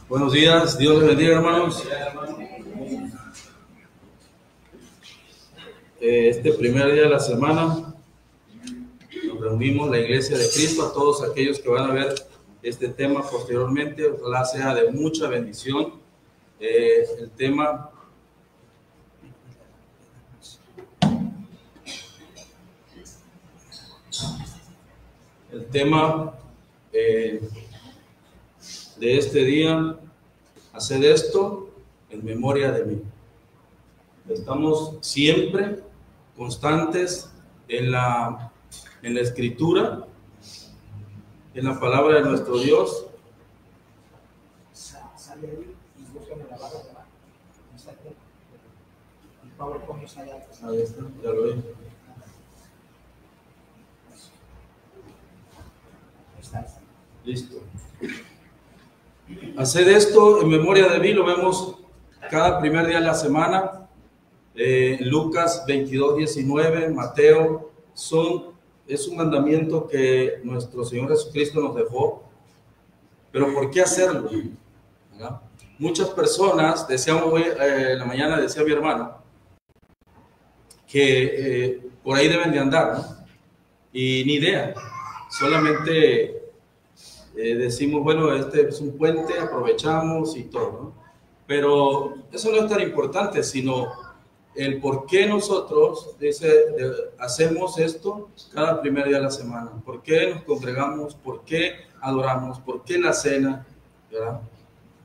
Buenos días, Dios les bendiga, hermanos. Este primer día de la semana nos reunimos la Iglesia de Cristo, a todos aquellos que van a ver este tema posteriormente, ojalá sea de mucha bendición. El tema de este día, haced esto en memoria de mí. Estamos siempre constantes en la escritura, en la palabra de nuestro Dios. Sale ahí y búscame la barra de abajo. El PowerPoint está allá. Ahí está, ya lo vi. Está. Listo. Haced esto en memoria de mí, lo vemos cada primer día de la semana. Lucas 22:19, Mateo, es un mandamiento que nuestro Señor Jesucristo nos dejó. Pero ¿por qué hacerlo? ¿Verdad? Muchas personas, decíamos hoy en la mañana, decía mi hermano, que por ahí deben de andar, ¿no? Y ni idea, solamente decimos, bueno, este es un puente, aprovechamos y todo, ¿no? Pero eso no es tan importante, sino el por qué nosotros hacemos esto cada primer día de la semana, por qué nos congregamos, por qué adoramos, por qué la cena, ¿verdad?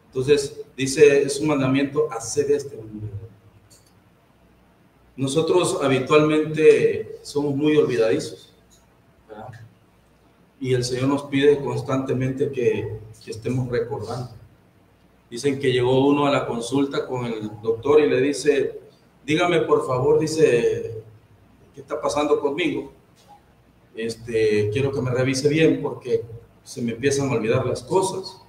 Entonces, dice, es un mandamiento, hacer este mandamiento. Nosotros habitualmente somos muy olvidadizos, ¿verdad? Y el Señor nos pide constantemente que estemos recordando. Dicen que llegó uno a la consulta con el doctor y le dice, dígame por favor, dice, ¿qué está pasando conmigo? Quiero que me revise bien porque se me empiezan a olvidar las cosas.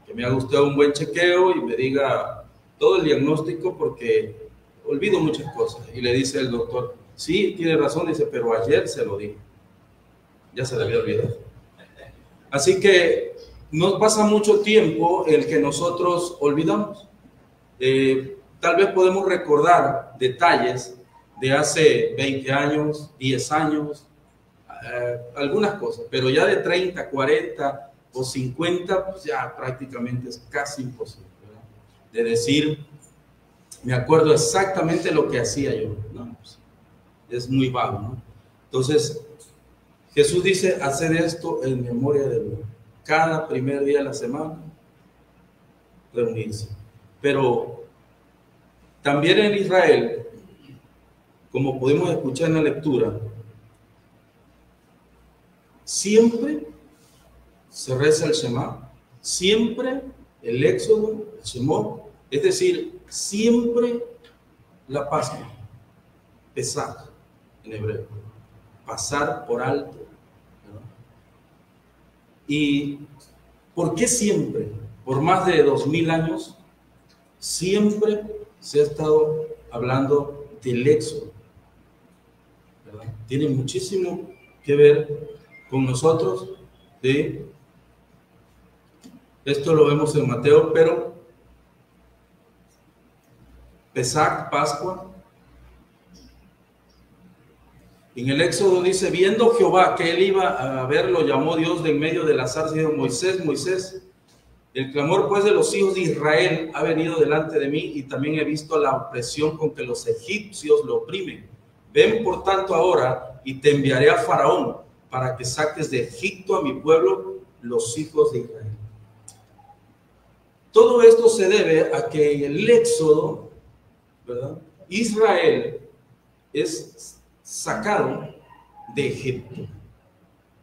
Que me haga usted un buen chequeo y me diga todo el diagnóstico porque olvido muchas cosas. Y le dice el doctor, sí, tiene razón, dice, pero ayer se lo dije. Ya se le había olvidado. Así que no pasa mucho tiempo el que nosotros olvidamos. Tal vez podemos recordar detalles de hace 20 años, 10 años, algunas cosas, pero ya de 30, 40 o 50, pues ya prácticamente es casi imposible, ¿verdad? De decir, me acuerdo exactamente lo que hacía yo, no, pues, es muy vago, ¿no? Entonces, Jesús dice, hacer esto en memoria de mí. Cada primer día de la semana, reunirse. Pero también en Israel, como pudimos escuchar en la lectura, siempre se reza el Shema, siempre el Éxodo, el Shemot, es decir, siempre la Pascua, Pesach en hebreo, pasar por alto, ¿verdad? ¿Y por qué siempre? Por más de 2000 años, siempre se ha estado hablando del Éxodo, ¿verdad? Tiene muchísimo que ver con nosotros, ¿sí? Esto lo vemos en Mateo, pero Pesach, Pascua. En el Éxodo dice, viendo Jehová que él iba a verlo, llamó Dios de en medio de la zarza y dijo, Moisés, Moisés, el clamor pues de los hijos de Israel ha venido delante de mí y también he visto la opresión con que los egipcios lo oprimen. Ven por tanto ahora y te enviaré a Faraón para que saques de Egipto a mi pueblo, los hijos de Israel. Todo esto se debe a que en el Éxodo, ¿verdad?, Israel es sacado de Egipto.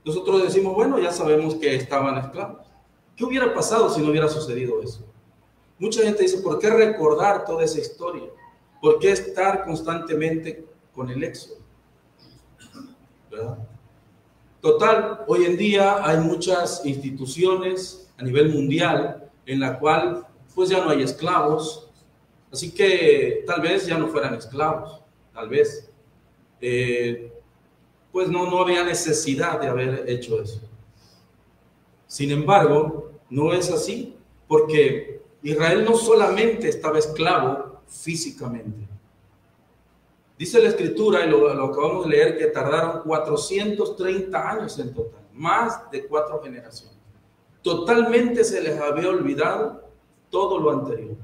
Nosotros decimos, bueno, ya sabemos que estaban esclavos. ¿Qué hubiera pasado si no hubiera sucedido eso? Mucha gente dice, ¿por qué recordar toda esa historia? ¿Por qué estar constantemente con el Éxodo? ¿Verdad? Total, hoy en día hay muchas instituciones a nivel mundial en la cual pues ya no hay esclavos, así que tal vez ya no fueran esclavos, tal vez. Pues no había necesidad de haber hecho eso. Sin embargo, no es así, porque Israel no solamente estaba esclavo físicamente. Dice la Escritura, y lo acabamos de leer, que tardaron 430 años en total, más de 4 generaciones. Totalmente se les había olvidado todo lo anterior.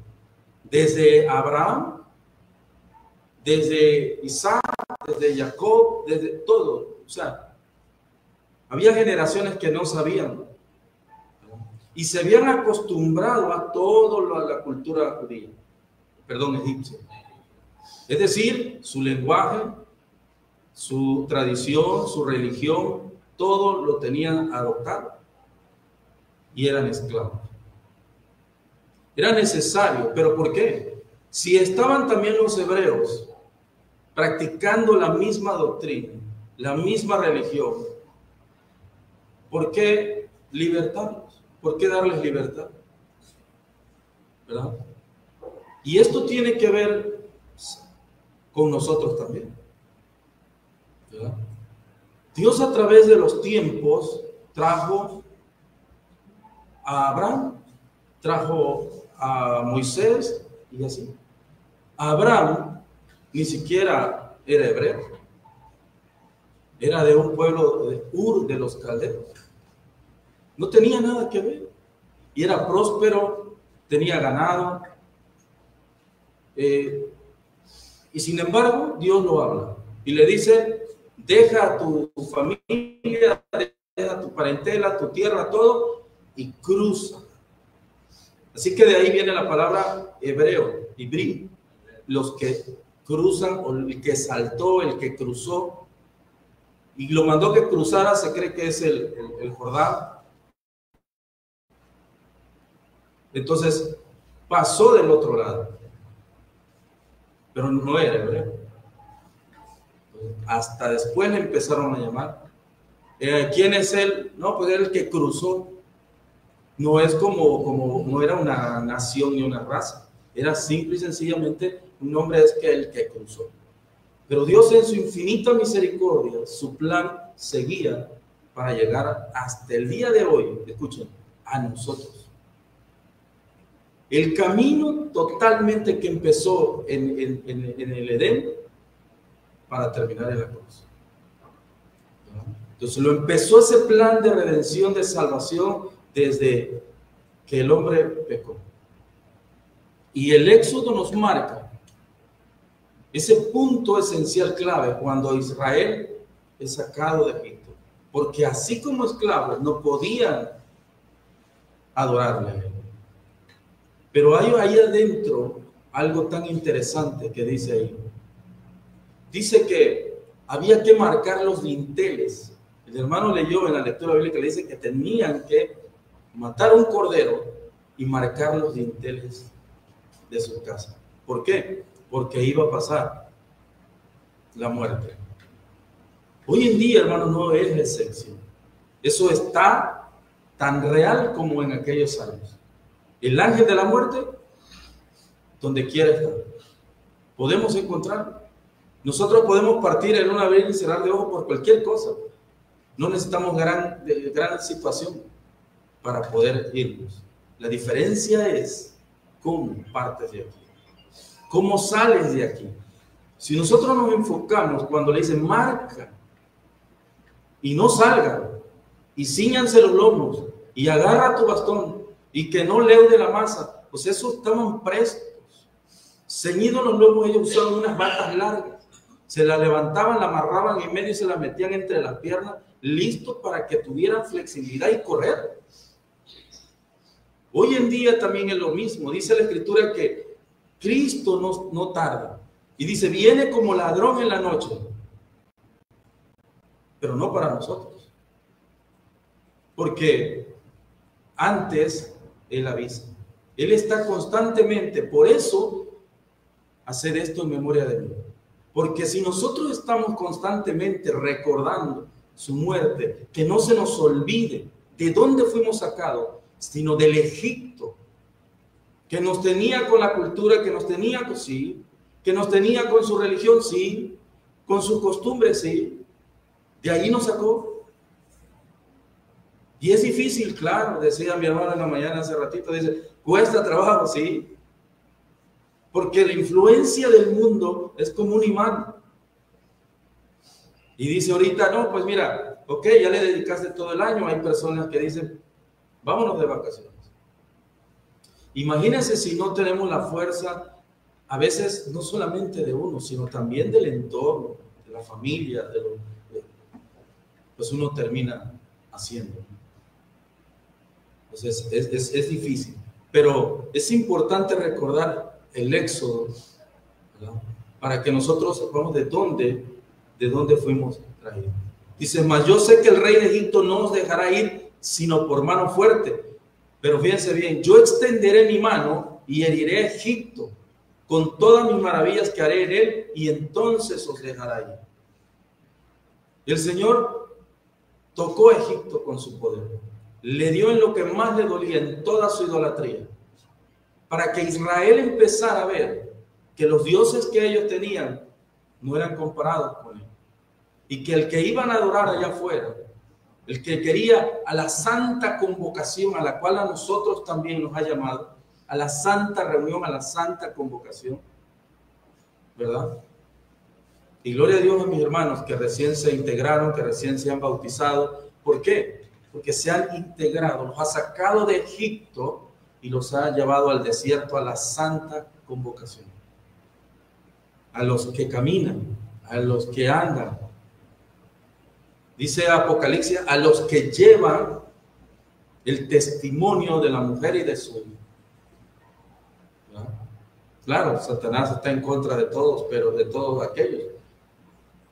Desde Abraham, desde Isaac, desde Jacob, desde todo. O sea, había generaciones que no sabían y se habían acostumbrado a todo la cultura judía, egipcia. Es decir, su lenguaje, su tradición, su religión, todo lo tenían adoptado y eran esclavos. Era necesario, ¿pero por qué? Si estaban también los hebreos practicando la misma doctrina, la misma religión, ¿por qué libertarlos? ¿Por qué darles libertad? ¿Verdad? Y esto tiene que ver con nosotros también, ¿verdad? Dios a través de los tiempos trajo a Abraham, trajo a Moisés y así. Abraham ni siquiera era hebreo, era de un pueblo de Ur de los Caldeos, no tenía nada que ver y era próspero, tenía ganado, y sin embargo Dios lo habla y le dice: deja a tu familia, deja a tu parentela, tu tierra, todo, y cruza. Así que de ahí viene la palabra hebreo, ibrí, los que cruzan, o el que saltó, el que cruzó, y lo mandó que cruzara, se cree que es el Jordán. Entonces pasó del otro lado, pero no era hebreo. Hasta después le empezaron a llamar. ¿Quién es él? No, pues era el que cruzó. No es no era una nación ni una raza, era simple y sencillamente un nombre, es que el que cruzó. Pero Dios, en su infinita misericordia, su plan seguía para llegar hasta el día de hoy, escuchen, a nosotros. El camino totalmente que empezó en el Edén para terminar en la cruz. Entonces lo empezó ese plan de redención, de salvación, desde que el hombre pecó. Y el Éxodo nos marca ese punto esencial clave cuando Israel es sacado de Egipto. Porque así como esclavos no podían adorarle a él. Pero hay ahí adentro algo tan interesante que dice ahí. Dice que había que marcar los dinteles. El hermano leyó en la lectura bíblica, le dice que tenían que matar un cordero y marcar los dinteles de su casa. ¿Por qué? Porque iba a pasar la muerte. Hoy en día, hermano, no es la excepción. Eso está tan real como en aquellos años. El ángel de la muerte, donde quiera estar, podemos encontrarlo. Nosotros podemos partir en un abrir y cerrar de ojos por cualquier cosa. No necesitamos gran situación para poder irnos. La diferencia es cómo partes de aquí, cómo sales de aquí. Si nosotros nos enfocamos cuando le dicen marca y no salgan y ciñanse los lomos y agarra tu bastón y que no leude la masa, pues esos estaban prestos, ceñidos los lomos. Ellos usaban unas batas largas, se la levantaban, la amarraban en medio y se la metían entre las piernas, listos para que tuvieran flexibilidad y correr. Hoy en día también es lo mismo. Dice la Escritura que Cristo no tarda. Y dice, viene como ladrón en la noche. Pero no para nosotros. Porque antes Él avisa. Él está constantemente. Por eso, hacer esto en memoria de mí. Porque si nosotros estamos constantemente recordando su muerte, que no se nos olvide de dónde fuimos sacados, sino del Egipto, que nos tenía con la cultura, que nos tenía, pues sí, que nos tenía con su religión, sí, con sus costumbres, sí, de ahí nos sacó. Y es difícil, claro, decía mi hermano en la mañana hace ratito, dice, ¿Cuesta trabajo? Sí. Porque la influencia del mundo es como un imán. Y dice ahorita, no, pues mira, ok, ya le dedicaste todo el año. Hay personas que dicen, vámonos de vacaciones. Imagínense si no tenemos la fuerza, a veces no solamente de uno, sino también del entorno, de la familia, pues uno termina haciendo. Entonces es difícil, pero es importante recordar el éxodo, ¿verdad? Para que nosotros sepamos de dónde fuimos traídos. Dice, mas yo sé que el rey de Egipto no os dejará ir, sino por mano fuerte. Pero fíjense bien, yo extenderé mi mano y heriré a Egipto con todas mis maravillas que haré en él, y entonces os dejará ir. Y el Señor tocó a Egipto con su poder. Le dio en lo que más le dolía, en toda su idolatría, para que Israel empezara a ver que los dioses que ellos tenían no eran comparados con él, y que el que iban a adorar allá afuera, el que quería a la santa convocación, a la cual a nosotros también nos ha llamado, a la santa reunión, a la santa convocación, ¿verdad? Y gloria a Dios, mis hermanos, que recién se integraron, que recién se han bautizado. ¿Por qué? Porque se han integrado, los ha sacado de Egipto y los ha llevado al desierto, a la santa convocación. A los que caminan, a los que andan. Dice Apocalipsis, a los que llevan el testimonio de la mujer y de su hijo. ¿Verdad? Claro, Satanás está en contra de todos, pero de todos aquellos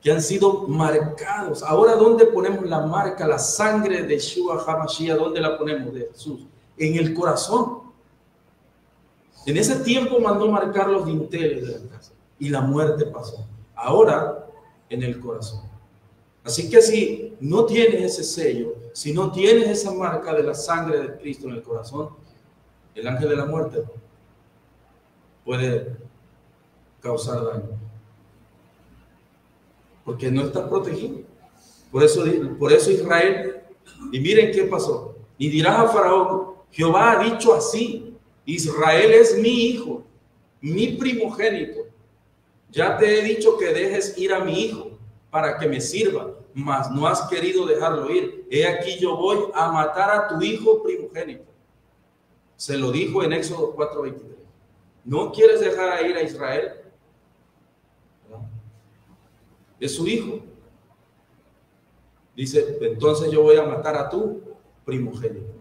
que han sido marcados. Ahora, ¿dónde ponemos la marca, la sangre de Yeshua HaMashiach? ¿Dónde la ponemos de Jesús? En el corazón. En ese tiempo mandó marcar los dinteles de la casa y la muerte pasó. Ahora, en el corazón. Así que si no tienes ese sello, si no tienes esa marca de la sangre de Cristo en el corazón, el ángel de la muerte puede causar daño. Porque no estás protegido. Por eso Israel, y miren qué pasó. Y dirás a Faraón, Jehová ha dicho así, Israel es mi hijo, mi primogénito. Ya te he dicho que dejes ir a mi hijo para que me sirva, mas no has querido dejarlo ir. He aquí yo voy a matar a tu hijo primogénito. Se lo dijo en Éxodo 4:23. ¿No quieres dejar ir a Israel? ¿No? Es su hijo. Dice, entonces yo voy a matar a tu primogénito.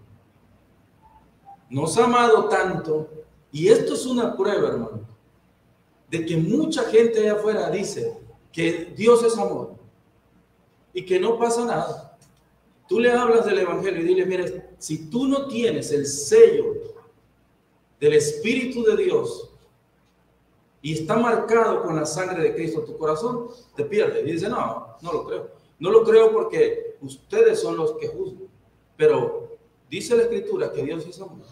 Nos ha amado tanto, y esto es una prueba, hermano, de que mucha gente allá afuera dice que Dios es amor y que no pasa nada. Tú le hablas del evangelio y dile, mire, si tú no tienes el sello del Espíritu de Dios y está marcado con la sangre de Cristo tu corazón, te pierdes. Y dice, no lo creo. No lo creo porque ustedes son los que juzgan. Pero dice la Escritura que Dios es amor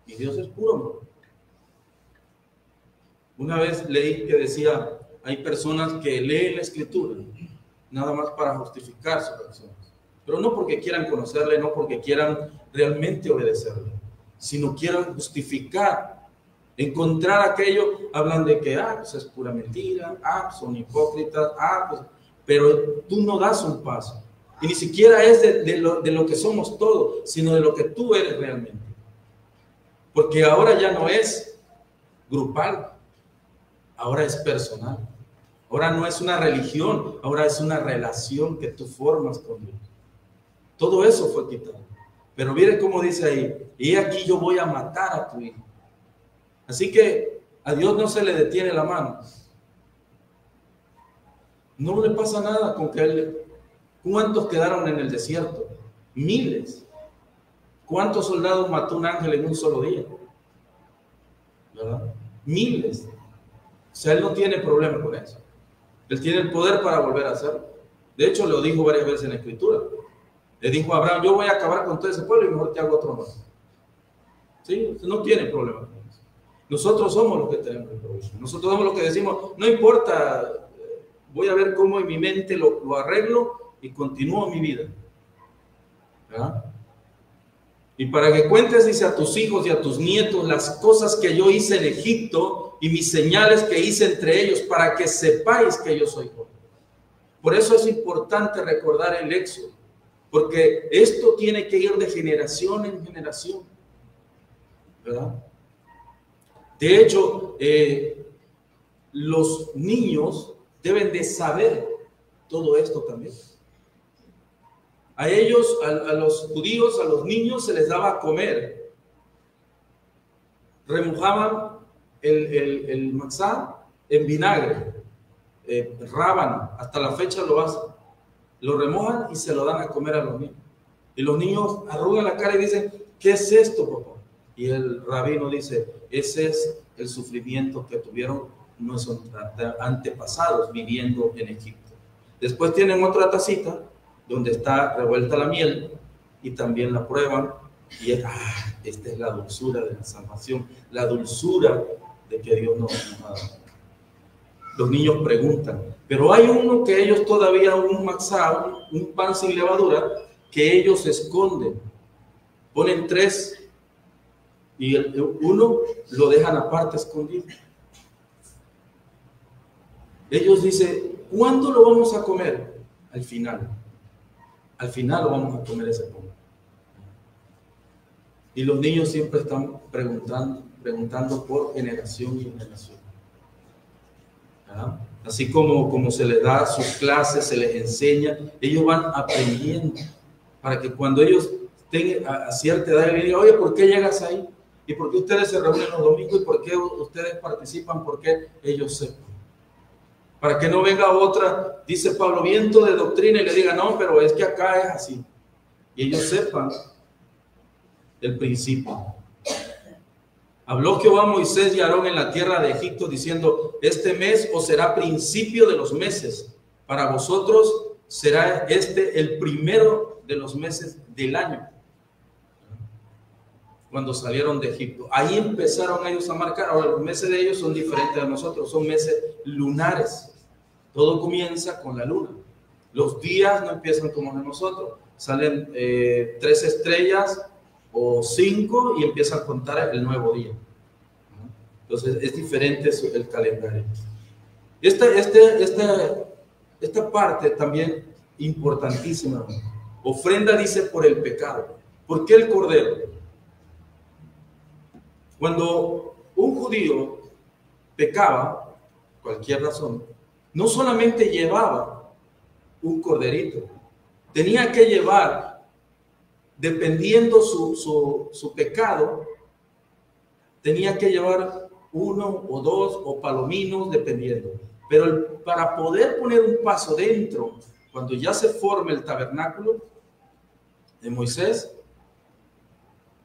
y Dios es puro amor. Una vez leí que decía, hay personas que leen la Escritura nada más para justificar sus acciones, pero no porque quieran conocerle, no porque quieran realmente obedecerle, sino quieran justificar, encontrar aquello, hablan de que pues es pura mentira, son hipócritas, pues, pero tú no das un paso, y ni siquiera es de lo que somos todos, sino de lo que tú eres realmente, porque ahora ya no es grupal, ahora es personal. Ahora no es una religión, ahora es una relación que tú formas con Dios. Todo eso fue quitado. Pero mire cómo dice ahí, y aquí yo voy a matar a tu hijo. Así que a Dios no se le detiene la mano. No le pasa nada con que él... ¿Cuántos quedaron en el desierto? Miles. ¿Cuántos soldados mató un ángel en un solo día? ¿Verdad? Miles. O sea, él no tiene problema con eso. Él tiene el poder para volver a hacerlo. De hecho, lo dijo varias veces en la Escritura. Le dijo a Abraham, yo voy a acabar con todo ese pueblo y mejor te hago otro más. ¿Sí? No tiene problema con eso. Nosotros somos los que tenemos el problema. Nosotros somos los que decimos, no importa, voy a ver cómo en mi mente lo arreglo y continúo mi vida. ¿verdad? Y para que cuentes, dice, a tus hijos y a tus nietos las cosas que yo hice en Egipto y mis señales que hice entre ellos, para que sepáis que yo soy Jehová. Por eso es importante recordar el Éxodo, porque esto tiene que ir de generación en generación, ¿verdad? De hecho, los niños deben de saber todo esto también. A ellos, a los judíos, a los niños se les daba a comer. Remojaban el matzá en vinagre, rábano, hasta la fecha lo hacen. Lo remojan y se lo dan a comer a los niños. Y los niños arrugan la cara y dicen, ¿qué es esto, papá? Y el rabino dice, ese es el sufrimiento que tuvieron nuestros antepasados viviendo en Egipto. Después tienen otra tacita donde está revuelta la miel y también la prueban y esta es la dulzura de la salvación, la dulzura de que Dios nos ha dado. Los niños preguntan, pero hay uno que ellos todavía, un matzá, un pan sin levadura, que ellos esconden, ponen 3 y uno lo dejan aparte escondido. Ellos dicen, ¿cuándo lo vamos a comer? Al final lo vamos a comer ese pan. Y los niños siempre están preguntando por generación y generación. ¿Ah? Así como se les da sus clases, se les enseña, ellos van aprendiendo para que cuando ellos tengan a cierta edad le digan, oye, ¿por qué llegas ahí? ¿Y por qué ustedes se reúnen los domingos? ¿Y por qué ustedes participan? ¿Por qué ellos sepan? Para que no venga otra, dice Pablo, viento de doctrina y le diga, no, pero es que acá es así. Y ellos sepan el principio. Habló Jehová a Moisés y a Aarón en la tierra de Egipto diciendo, este mes os será principio de los meses. Para vosotros será este el primero de los meses del año. Cuando salieron de Egipto. Ahí empezaron ellos a marcar. Ahora los meses de ellos son diferentes a nosotros, son meses lunares. Todo comienza con la luna. Los días no empiezan como de nosotros. Salen 3 estrellas o 5 y empiezan a contar el nuevo día. Entonces es diferente el calendario. Esta parte también importantísima. Ofrenda dice por el pecado. ¿Por qué el cordero? Cuando un judío pecaba, cualquier razón, no solamente llevaba un corderito, tenía que llevar, dependiendo su pecado, tenía que llevar 1 o 2 o palominos, dependiendo. Pero para poder poner un paso dentro, cuando ya se forme el tabernáculo de Moisés,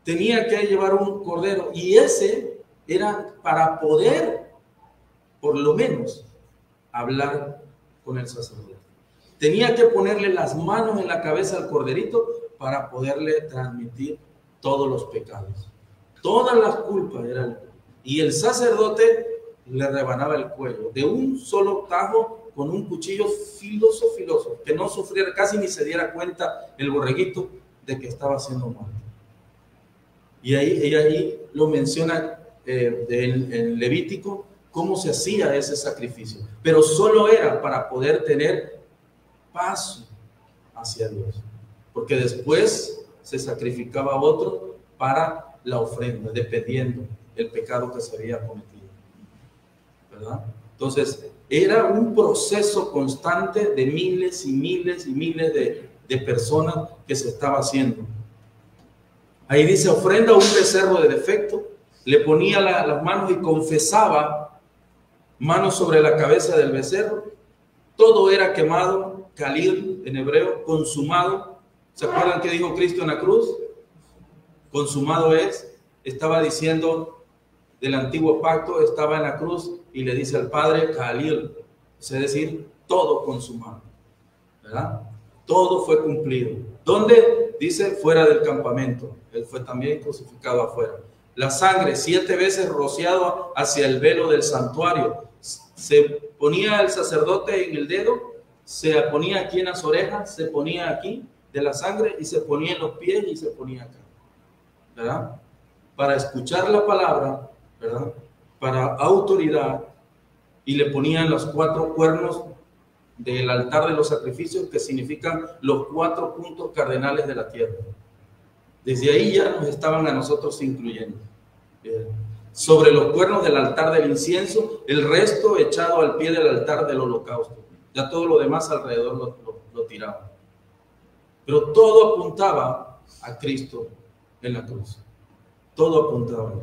tenía que llevar un cordero, y ese era para poder, por lo menos, hablar con el sacerdote. Tenía que ponerle las manos en la cabeza al corderito para poderle transmitir todos los pecados. Todas las culpas eran. Y el sacerdote le rebanaba el cuello de un solo tajo con un cuchillo filoso, que no sufriera, casi ni se diera cuenta el borreguito de que estaba haciendo mal. Y ahí lo menciona en Levítico, cómo se hacía ese sacrificio. Pero solo era para poder tener paso hacia Dios. Porque después se sacrificaba otro para la ofrenda, dependiendo del pecado que se había cometido. ¿Verdad? Entonces, era un proceso constante de miles y miles y miles de personas que se estaba haciendo. Ahí dice, ofrenda un becerro de defecto, le ponía las manos y confesaba, manos sobre la cabeza del becerro, todo era quemado, kalil en hebreo, consumado. ¿Se acuerdan qué dijo Cristo en la cruz? Consumado es, estaba diciendo del antiguo pacto, estaba en la cruz y le dice al Padre, kalil, es decir, todo consumado, ¿verdad? Todo fue cumplido. ¿Dónde? Dice, fuera del campamento. Él fue también crucificado afuera. La sangre 7 veces rociado hacia el velo del santuario. Se ponía el sacerdote en el dedo, se ponía aquí en las orejas, se ponía aquí de la sangre y se ponía en los pies y se ponía acá. ¿verdad? Para escuchar la palabra, ¿verdad? Para autoridad, y le ponían los 4 cuernos del altar de los sacrificios, que significan los 4 puntos cardenales de la tierra. Desde ahí ya nos estaban a nosotros incluyendo. Sobre los cuernos del altar del incienso, el resto echado al pie del altar del holocausto. Ya todo lo demás alrededor lo tiraban. Pero todo apuntaba a Cristo en la cruz. Todo apuntaba a él.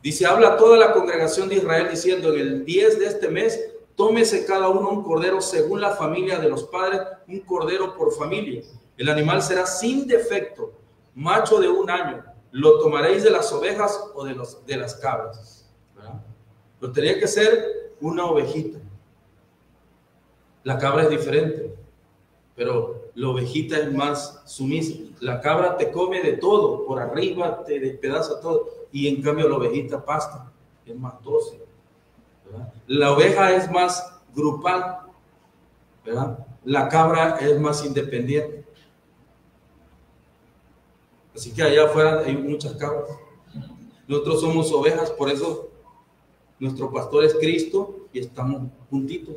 Dice, habla toda la congregación de Israel diciendo, en el 10 de este mes, tómese cada uno un cordero según la familia de los padres, un cordero por familia. El animal será sin defecto, macho de 1 año. Lo tomaréis de las ovejas o de las cabras, ¿verdad? Pero tenía que ser una ovejita. La cabra es diferente, pero la ovejita es más sumisa. La cabra te come de todo, por arriba te despedaza todo, y en cambio la ovejita pasta, es más dócil, ¿verdad? La oveja es más grupal, ¿verdad? La cabra es más independiente. Así que allá afuera hay muchas cabras. Nosotros somos ovejas, por eso nuestro pastor es Cristo y estamos juntitos.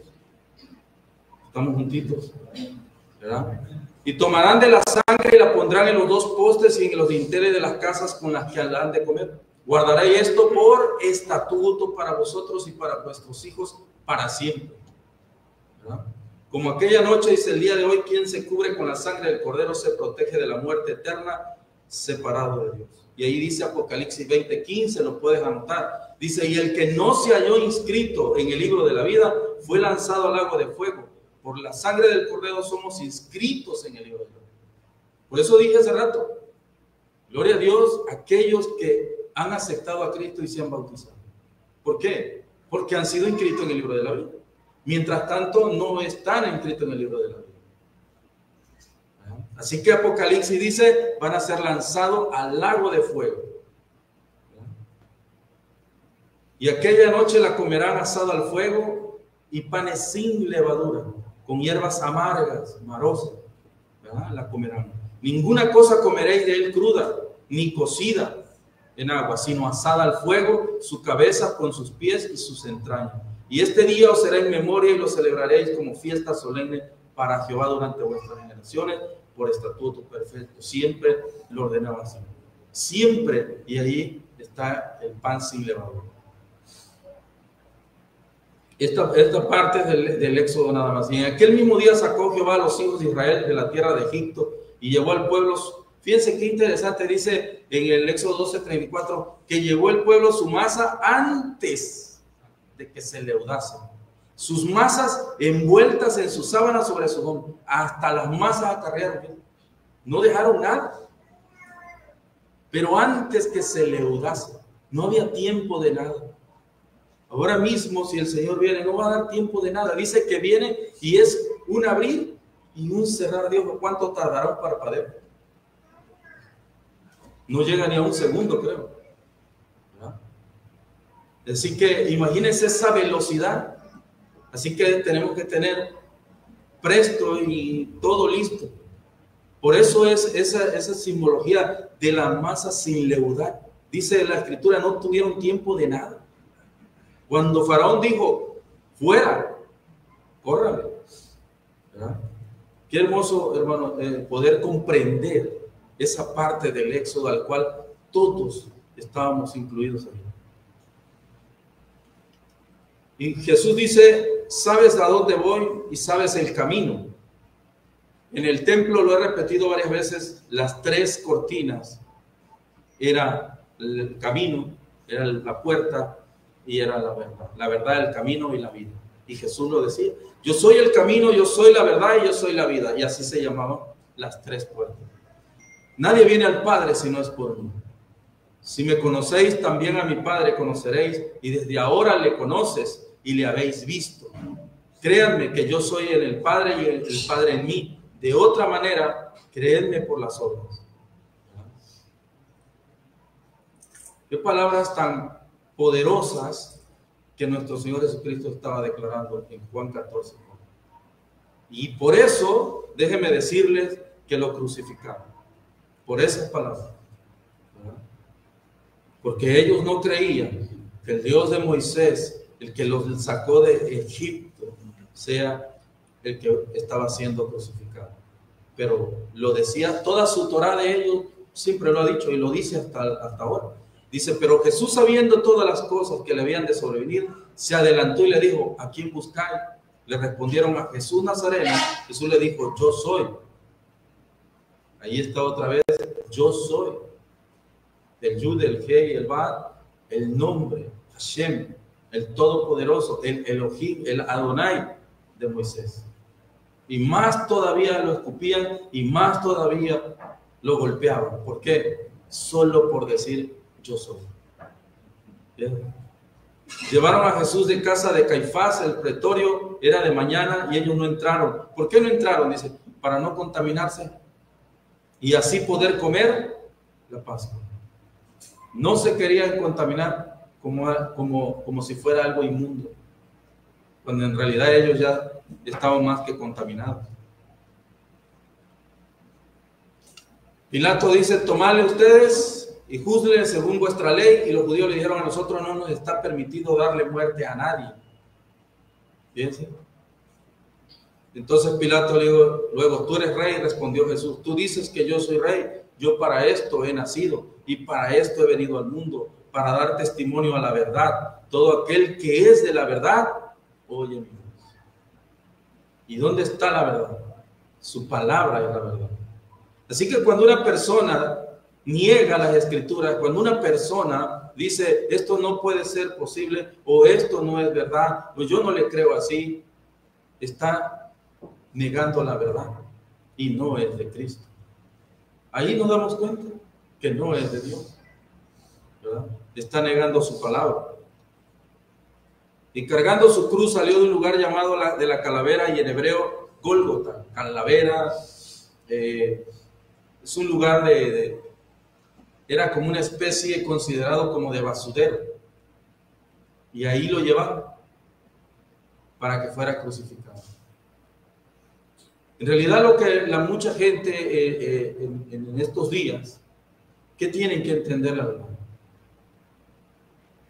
Estamos juntitos, ¿verdad? Y tomarán de la sangre y la pondrán en los 2 postes y en los dinteles de las casas con las que han de comer. Guardaréis esto por estatuto para vosotros y para vuestros hijos para siempre, ¿verdad? Como aquella noche, dice el día de hoy, quien se cubre con la sangre del cordero se protege de la muerte eterna, separado de Dios. Y ahí dice Apocalipsis 20:15, lo puedes anotar. Dice, y el que no se halló inscrito en el libro de la vida fue lanzado al lago de fuego. Por la sangre del cordero somos inscritos en el libro de la vida. Por eso dije hace rato, gloria a Dios, aquellos que han aceptado a Cristo y se han bautizado. ¿Por qué? Porque han sido inscritos en el libro de la vida. Mientras tanto, no están inscritos en el libro de la vida. Así que Apocalipsis dice, van a ser lanzados al lago de fuego. Y aquella noche la comerán asado al fuego y panes sin levadura, con hierbas amargas, marosas, ¿verdad? La comerán. Ninguna cosa comeréis de él cruda, ni cocida en agua, sino asada al fuego, su cabeza con sus pies y sus entrañas. Y este día os será en memoria y lo celebraréis como fiesta solemne para Jehová durante vuestras generaciones, por estatuto perfecto. Siempre lo ordenaba así. Siempre, y ahí está el pan sin levadura. Esta parte del Éxodo nada más. Y en aquel mismo día sacó Jehová a los hijos de Israel de la tierra de Egipto y llevó al pueblo. Fíjense qué interesante, dice en el Éxodo 12:34, que llevó el pueblo su masa antes de que se leudasen. Sus masas envueltas en sus sábanas sobre sus hombros. Hasta las masas acarrearon. No dejaron nada. Pero antes que se leudase, no había tiempo de nada. Ahora mismo, si el Señor viene, no va a dar tiempo de nada. Dice que viene y es un abrir y un cerrar de ojos. ¿Cuánto tardará un parpadeo? No llega ni a un segundo, creo. ¿verdad? Así que imagínense esa velocidad. Así que tenemos que tener presto y todo listo. Por eso es esa simbología de la masa sin leudar. Dice la Escritura, no tuvieron tiempo de nada. Cuando Faraón dijo, fuera, córrale. ¿verdad? Qué hermoso, hermano, poder comprender esa parte del Éxodo al cual todos estábamos incluidos ahí. Y Jesús dice, sabes a dónde voy y sabes el camino. En el templo, lo he repetido varias veces, las 3 cortinas era el camino, era la puerta y era la verdad, el camino y la vida. Y Jesús lo decía, yo soy el camino, yo soy la verdad y yo soy la vida. Y así se llamaban las 3 puertas. Nadie viene al Padre si no es por mí. Si me conocéis, también a mi Padre conoceréis, y desde ahora le conoces y le habéis visto. Créanme que yo soy en el Padre y el Padre en mí. De otra manera, creedme por las obras. Qué palabras tan poderosas que nuestro Señor Jesucristo estaba declarando en Juan 14. Y por eso, déjenme decirles que lo crucificaron. Por esas palabras. porque ellos no creían que el Dios de Moisés, el que los sacó de Egipto, sea el que estaba siendo crucificado. Pero lo decía, toda su Torá de ellos siempre lo ha dicho y lo dice hasta ahora. Dice, pero Jesús, sabiendo todas las cosas que le habían de sobrevenir, se adelantó y le dijo, ¿a quién buscáis? Le respondieron, a Jesús Nazareno. Jesús le dijo, yo soy. Ahí está otra vez, yo soy. El Yud, el He y el Bad, el nombre, Hashem, el Todopoderoso, el Elohim, el Adonai de Moisés. Y más todavía lo escupían y más todavía lo golpeaban. ¿Por qué? Solo por decir yo soy. ¿Bien? Llevaron a Jesús de casa de Caifás, el pretorio era de mañana y ellos no entraron. ¿Por qué no entraron? Dice, para no contaminarse y así poder comer la Pascua. No se querían contaminar como si fuera algo inmundo, cuando en realidad ellos ya estaban más que contaminados. Pilato dice, tomadle ustedes y juzguen según vuestra ley. Y los judíos le dijeron, a nosotros no nos está permitido darle muerte a nadie. Fíjense. Entonces Pilato le dijo, luego, ¿tú eres rey? Respondió Jesús, tú dices que yo soy rey. Yo para esto he nacido y para esto he venido al mundo, para dar testimonio a la verdad. Todo aquel que es de la verdad, oye mi voz. ¿Y dónde está la verdad? Su palabra es la verdad. Así que cuando una persona niega las escrituras, cuando una persona dice esto no puede ser posible o esto no es verdad, pues yo no le creo así, está negando la verdad y no es de Cristo. Ahí nos damos cuenta que no es de Dios, ¿verdad? Está negando su palabra. Y cargando su cruz salió de un lugar llamado de la calavera, y en hebreo Gólgota. Calavera es un lugar era como una especie considerado como de basurero. Y ahí lo llevaron para que fuera crucificado. En realidad lo que mucha gente en estos días, ¿qué tienen que entender la verdad?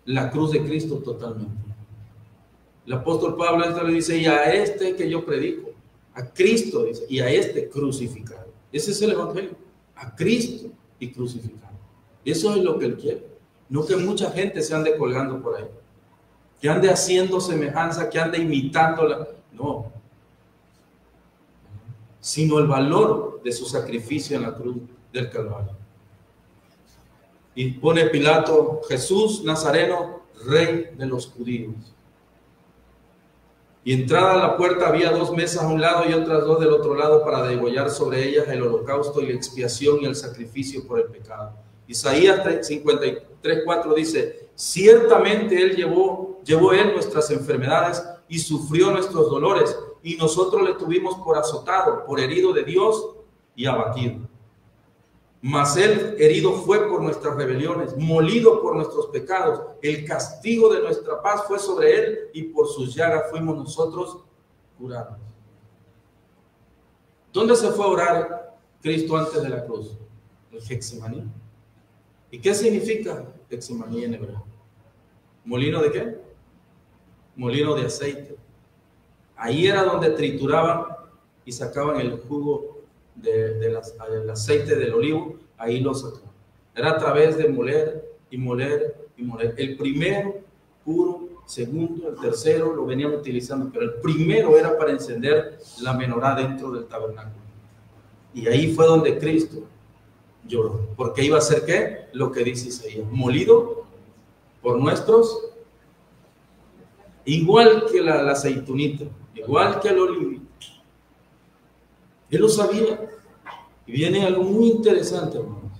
La cruz de Cristo totalmente. El apóstol Pablo esto le dice, y a este que yo predico, a Cristo, dice, y a este crucificado. Ese es el evangelio, a Cristo y crucificado. Eso es lo que él quiere. No que mucha gente se ande colgando por ahí, que ande haciendo semejanza, que ande imitándola. No. Sino el valor de su sacrificio en la cruz del Calvario. Y pone Pilato, Jesús Nazareno, rey de los judíos. Y entrada a la puerta había 2 mesas a un lado y otras 2 del otro lado para degollar sobre ellas el holocausto y la expiación y el sacrificio por el pecado. Isaías 53:4 dice, ciertamente él llevó él nuestras enfermedades y sufrió nuestros dolores, y nosotros le tuvimos por azotado, por herido de Dios y abatido. Mas él herido fue por nuestras rebeliones, molido por nuestros pecados. El castigo de nuestra paz fue sobre él, y por sus llagas fuimos nosotros curados. ¿Dónde se fue a orar Cristo antes de la cruz? El Getsemaní. ¿Y qué significa Getsemaní en hebreo? ¿Molino de qué? Molino de aceite. Ahí era donde trituraban y sacaban el jugo del aceite del olivo. Ahí lo sacaban. Era a través de moler y moler y moler. El primero puro, segundo, el tercero lo venían utilizando, pero el primero era para encender la menorá dentro del tabernáculo. Y ahí fue donde Cristo lloró, porque iba a ser ¿qué? Lo que dice Isaías, molido por nuestros, igual que la aceitunita, igual que el olivo. Él lo sabía. Y viene algo muy interesante, hermanos,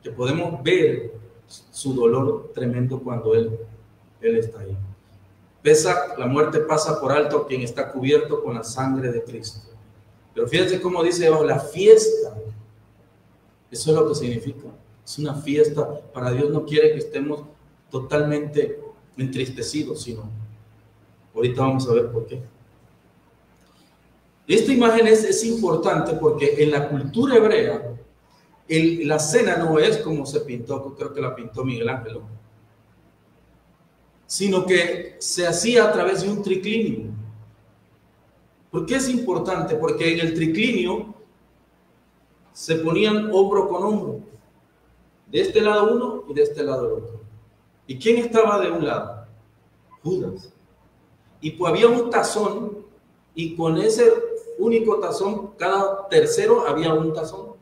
que podemos ver su dolor tremendo cuando él está ahí. La muerte pasa por alto a quien está cubierto con la sangre de Cristo. Pero fíjense cómo dice abajo, la fiesta. Eso es lo que significa. Es una fiesta. Para Dios no quiere que estemos totalmente entristecidos, sino ahorita vamos a ver por qué. Esta imagen es importante porque en la cultura hebrea La cena no es como se pintó, creo que la pintó Miguel Ángel, ¿no? Sino que se hacía a través de un triclinio. ¿Por qué es importante? Porque en el triclinio se ponían hombro con hombro, de este lado uno y de este lado el otro. ¿Y quién estaba de un lado? Judas. Y pues había un tazón, y con ese único tazón, cada tercero había un tazón,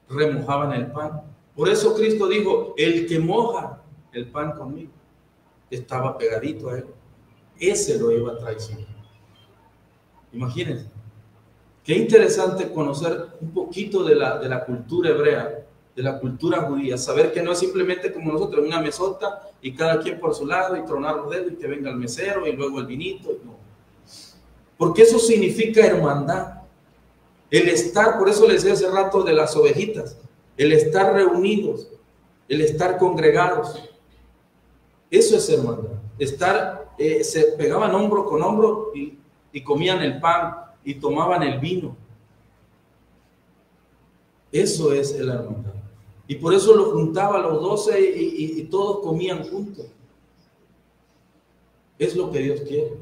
remojaban el pan. Por eso Cristo dijo, el que moja el pan conmigo, estaba pegadito a él, ese lo iba a traicionar. Imagínense, qué interesante conocer un poquito de la cultura hebrea, de la cultura judía, saber que no es simplemente como nosotros, una mesota y cada quien por su lado y tronar los dedos y que venga el mesero y luego el vinito, no. Porque eso significa hermandad, el estar, por eso les decía hace rato de las ovejitas, el estar reunidos, el estar congregados, eso es hermandad, estar, se pegaban hombro con hombro y comían el pan y tomaban el vino. Eso es el hermandad. Y por eso lo juntaba a los 12 y todos comían juntos. Es lo que Dios quiere.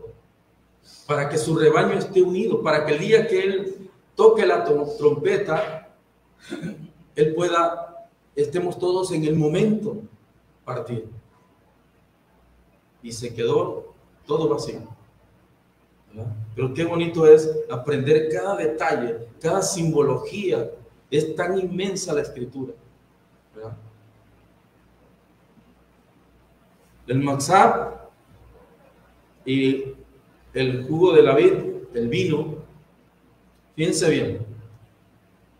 Para que su rebaño esté unido, para que el día que Él toque la trompeta, Él pueda, estemos todos en el momento partir. Y se quedó todo vacío. ¿Verdad? Pero qué bonito es aprender cada detalle, cada simbología. Es tan inmensa la escritura, ¿verdad? El matzah y el jugo de la vid, el vino, fíjense bien,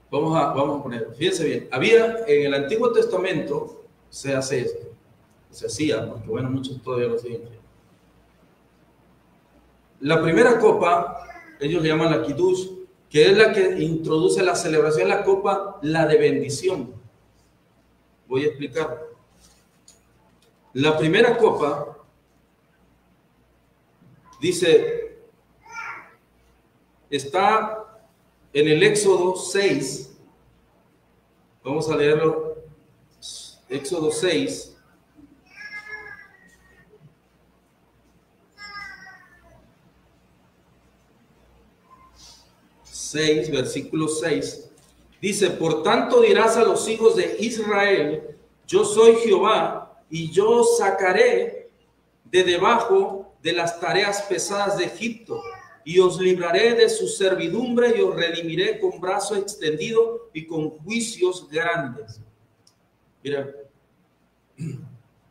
vamos a poner, fíjense bien, había en el Antiguo Testamento, se hace esto, se hacía, porque bueno, muchos todavía lo siguen. La primera copa, ellos le llaman la Kiddush, que es la que introduce la celebración, la copa, la de bendición. Voy a explicar. La primera copa dice, está en el Éxodo 6, vamos a leerlo, Éxodo 6, versículo 6, dice, por tanto dirás a los hijos de Israel, yo soy Jehová, y yo os sacaré de debajo de las tareas pesadas de Egipto, y os libraré de su servidumbre, y os redimiré con brazo extendido y con juicios grandes. Mira,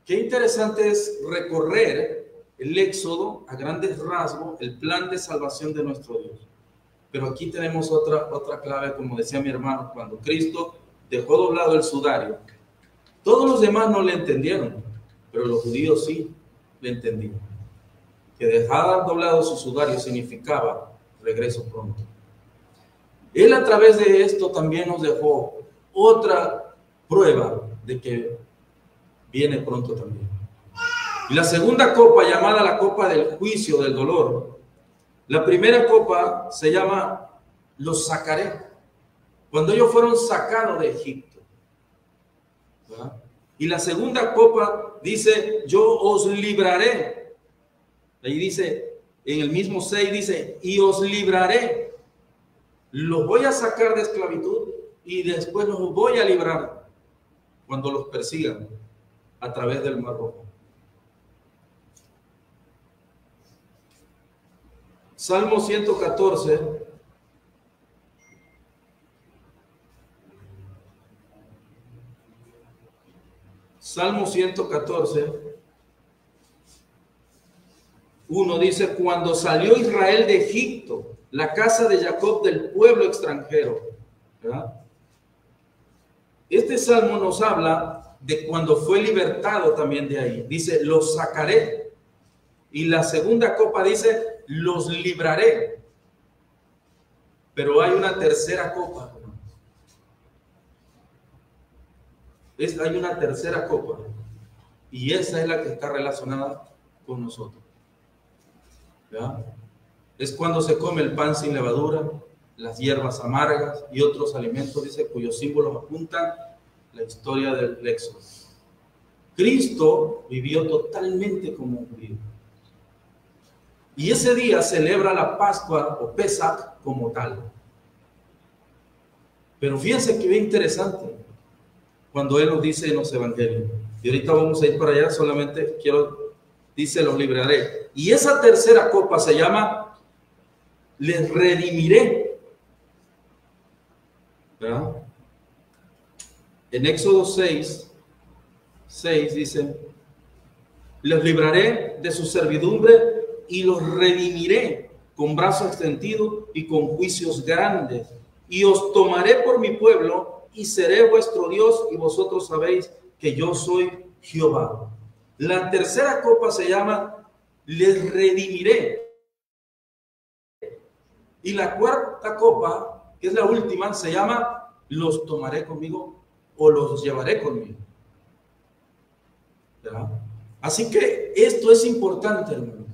qué interesante es recorrer el Éxodo a grandes rasgos, el plan de salvación de nuestro Dios. Pero aquí tenemos otra clave, como decía mi hermano, cuando Cristo dejó doblado el sudario. Todos los demás no le entendieron, pero los judíos sí le entendían. Que dejar doblado su sudario significaba regreso pronto. Él a través de esto también nos dejó otra prueba de que viene pronto también. Y la segunda copa, llamada la copa del juicio, del dolor, la primera copa se llama los sacaré, cuando ellos fueron sacados de Egipto, ¿verdad? Y la segunda copa dice, yo os libraré. Ahí dice, en el mismo 6 dice, y os libraré. Los voy a sacar de esclavitud y después los voy a librar cuando los persigan a través del Mar Rojo. Salmo 114, Salmo 114, 1 dice, cuando salió Israel de Egipto, la casa de Jacob del pueblo extranjero, ¿verdad? Este salmo nos habla de cuando fue libertado también de ahí. Dice, los sacaré. Y la segunda copa dice, los libraré. Pero hay una tercera copa. Hay una tercera copa. Y esa es la que está relacionada con nosotros. ¿Ya? Es cuando se come el pan sin levadura. las hierbas amargas y otros alimentos, dice, cuyos símbolos apuntan la historia del Éxodo. Cristo vivió totalmente como un judío. Y ese día celebra la Pascua o Pesach como tal. Pero fíjense que bien interesante cuando Él nos dice en los evangelios. Y ahorita vamos a ir para allá, solamente dice, los libraré. Y esa tercera copa se llama, les redimiré. ¿Verdad? En Éxodo 6 dice, les libraré de su servidumbre y los redimiré con brazo extendido y con juicios grandes. Y os tomaré por mi pueblo y seré vuestro Dios, y vosotros sabéis que yo soy Jehová. La tercera copa se llama, les redimiré. Y la cuarta copa, que es la última, se llama, los tomaré conmigo o los llevaré conmigo. ¿Verdad? Así que esto es importante, hermano.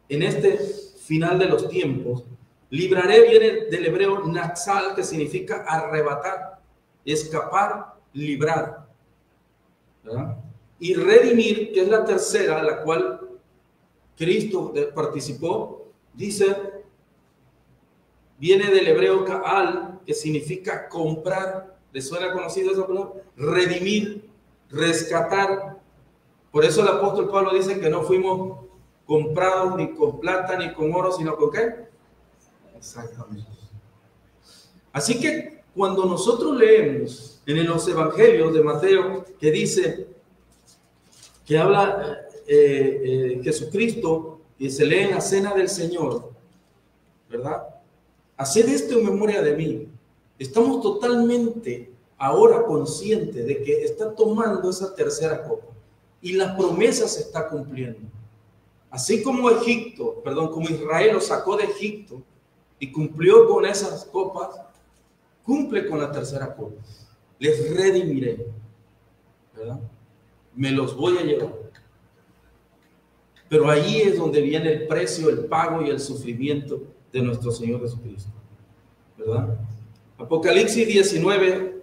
En este final de los tiempos, libraré viene del hebreo natsal, que significa arrebatar, escapar, librar. ¿Verdad? Y redimir, que es la tercera, la cual Cristo participó, dice, viene del hebreo ka'al, que significa comprar. ¿Les suena conocido esa palabra? Redimir, rescatar. Por eso el apóstol Pablo dice que no fuimos comprados ni con plata ni con oro, sino con ¿qué? Exactamente. Así que cuando nosotros leemos en los evangelios de Mateo, que dice, que habla Jesucristo, y se lee en la cena del Señor, ¿verdad? Haced esto en memoria de mí. Estamos totalmente ahora conscientes de que está tomando esa tercera copa y la promesa se está cumpliendo. Así como como Israel lo sacó de Egipto y cumplió con esas copas, cumple con la tercera copa. Les redimiré, ¿verdad? Me los voy a llevar. Pero ahí es donde viene el precio, el pago y el sufrimiento de nuestro Señor Jesucristo, ¿verdad? Apocalipsis 19,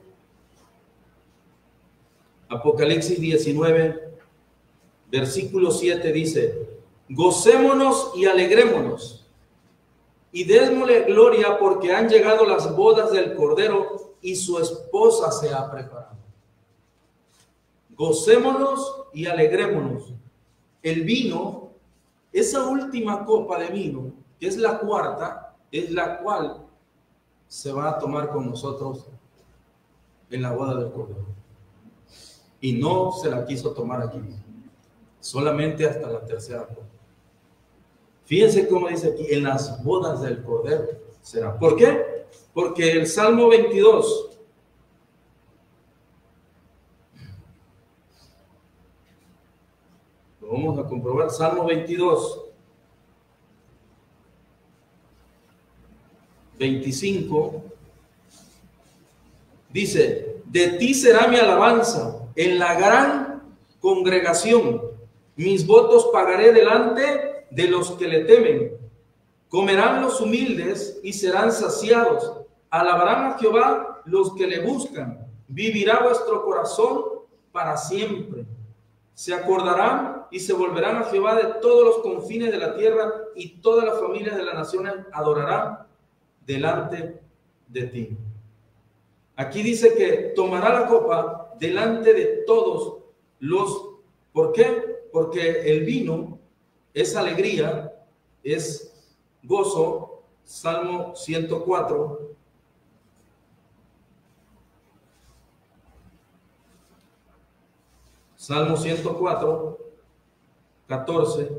versículo 7 dice, gocémonos y alegrémonos y démosle gloria porque han llegado las bodas del Cordero y su esposa se ha preparado. Gocémonos y alegrémonos. El vino, esa última copa de vino, que es la cuarta, es la cual se va a tomar con nosotros en la boda del Cordero. Y no se la quiso tomar aquí, solamente hasta la tercera copa. Fíjense cómo dice aquí, en las bodas del Cordero será. ¿Por qué? Porque el Salmo 22, lo vamos a comprobar, Salmo 22, 25, dice, de ti será mi alabanza en la gran congregación, mis votos pagaré delante de los que le temen. Comerán los humildes y serán saciados. Alabarán a Jehová los que le buscan. Vivirá vuestro corazón para siempre. Se acordarán y se volverán a Jehová de todos los confines de la tierra, y todas las familias de las naciones adorarán delante de ti. Aquí dice que tomará la copa delante de todos los... ¿Por qué? Porque el vino es alegría, es gozo. Salmo 104. Salmo 104, 14.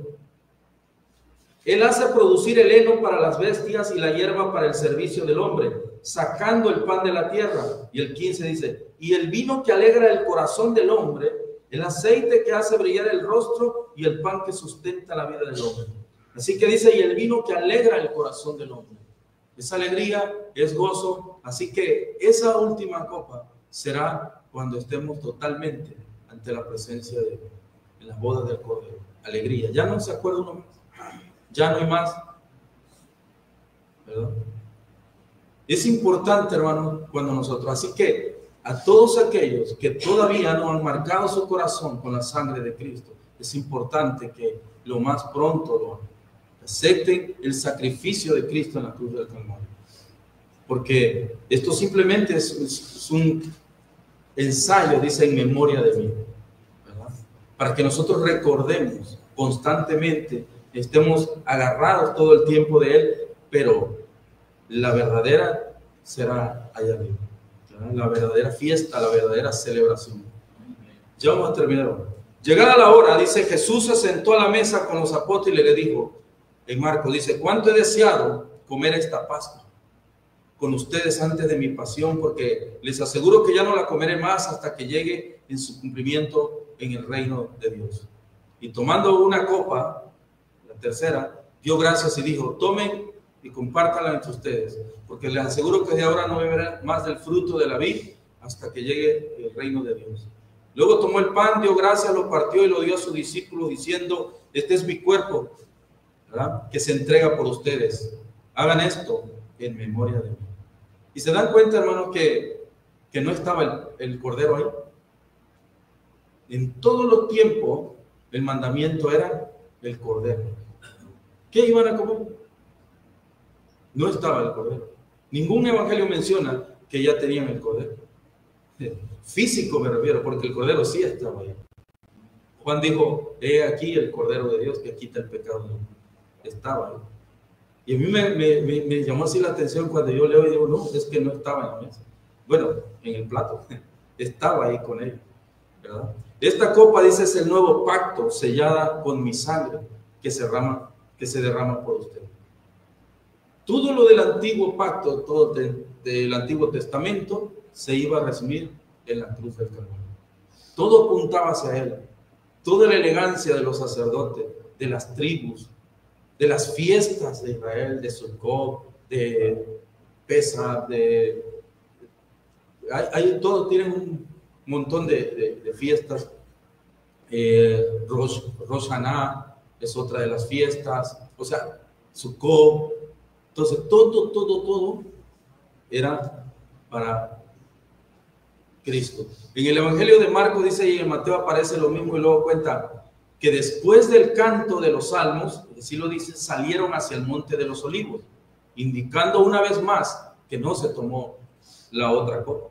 Él hace producir el heno para las bestias y la hierba para el servicio del hombre, sacando el pan de la tierra. Y el 15 dice, y el vino que alegra el corazón del hombre, el aceite que hace brillar el rostro y el pan que sustenta la vida del hombre. Así que dice, y el vino que alegra el corazón del hombre. Es alegría, es gozo. Así que esa última copa será cuando estemos totalmente ante la presencia de Dios, en las bodas del Cordero. Alegría. Ya no se acuerda uno más. Ya no hay más. ¿Verdad? Es importante, hermano, cuando nosotros, así que a todos aquellos que todavía no han marcado su corazón con la sangre de Cristo, es importante que lo más pronto lo acepten el sacrificio de Cristo en la cruz del Calvario. Porque esto simplemente es un ensayo, dice, en memoria de mí, ¿verdad? Para que nosotros recordemos constantemente, estemos agarrados todo el tiempo de Él, pero la verdadera será allá arriba, ¿verdad? La verdadera fiesta, la verdadera celebración. Ya vamos a terminar ahora. Llegada la hora, dice, Jesús se sentó a la mesa con los apóstoles y le dijo, en Marcos, dice, cuánto he deseado comer esta Pascua con ustedes antes de mi pasión, porque les aseguro que ya no la comeré más hasta que llegue en su cumplimiento en el reino de Dios. Y tomando una copa, la tercera, dio gracias y dijo, tomen y compártanla entre ustedes, porque les aseguro que de ahora no beberán más del fruto de la vid hasta que llegue el reino de Dios. Luego tomó el pan, dio gracias, lo partió y lo dio a sus discípulos diciendo, este es mi cuerpo, ¿verdad?, que se entrega por ustedes. Hagan esto en memoria de mí. Y se dan cuenta, hermanos, que no estaba el cordero ahí. En todo los tiempos, el mandamiento era el cordero. ¿Qué iban a comer? No estaba el cordero. Ningún evangelio menciona que ya tenían el cordero. Físico me refiero, porque el cordero sí estaba ahí. Juan dijo, he aquí el cordero de Dios que quita el pecado del mundo. Estaba ahí. Y a mí me llamó así la atención cuando yo leo y digo, no, es que no estaba en la mesa. Bueno, en el plato, estaba ahí con él, ¿verdad? Esta copa, dice, es el nuevo pacto sellada con mi sangre que se derrama por usted. Todo lo del antiguo pacto, todo del Antiguo Testamento, se iba a resumir en la cruz del Calvario. Todo apuntaba hacia él. Toda la elegancia de los sacerdotes, de las tribus, de las fiestas de Israel, de Sukkot, de Pesach, todos tienen un montón de fiestas. Rosh Hashanah es otra de las fiestas, o sea, Sukkot. Entonces, todo era para Cristo. En el Evangelio de Marcos dice, y en Mateo aparece lo mismo, y luego cuenta que después del canto de los salmos, así lo dice, salieron hacia el monte de los olivos, indicando una vez más que no se tomó la otra copa.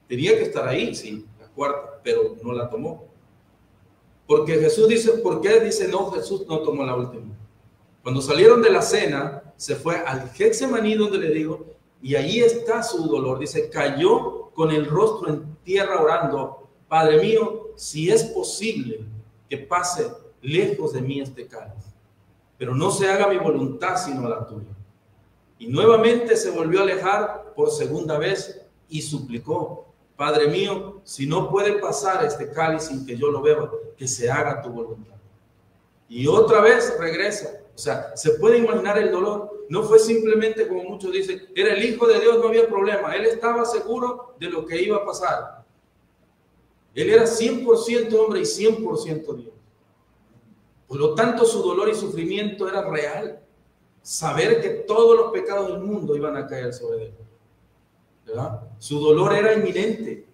Tenía que estar ahí, sí, la cuarta, pero no la tomó. Porque Jesús dice, ¿por qué dice no? Jesús no tomó la última. Cuando salieron de la cena, se fue al Getsemaní, donde le digo, y ahí está su dolor. Dice, cayó con el rostro en tierra orando, Padre mío, si es posible que pase lejos de mí este cáliz, pero no se haga mi voluntad sino la tuya. Y nuevamente se volvió a alejar por segunda vez y suplicó, Padre mío, si no puede pasar este cáliz sin que yo lo beba, que se haga tu voluntad. Y otra vez regresa. O sea, se puede imaginar el dolor. No fue simplemente, como muchos dicen, era el Hijo de Dios, no había problema. Él estaba seguro de lo que iba a pasar. Él era 100% hombre y 100% Dios. Por lo tanto, su dolor y sufrimiento era real. Saber que todos los pecados del mundo iban a caer sobre él, ¿verdad? Su dolor era inminente.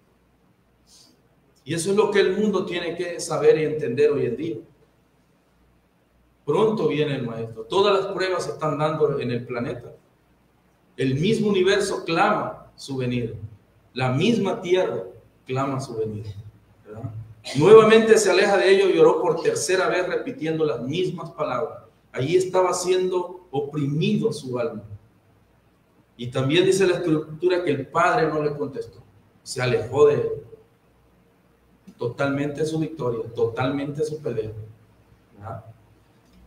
Y eso es lo que el mundo tiene que saber y entender hoy en día. Pronto viene el Maestro. Todas las pruebas se están dando en el planeta. El mismo universo clama su venida. La misma tierra clama su venida, ¿verdad? Nuevamente se aleja de ellos y oró por tercera vez repitiendo las mismas palabras. Allí estaba siendo oprimido su alma. Y también dice la Escritura que el Padre no le contestó. Se alejó de él. Totalmente su victoria, totalmente su pelea, ¿verdad?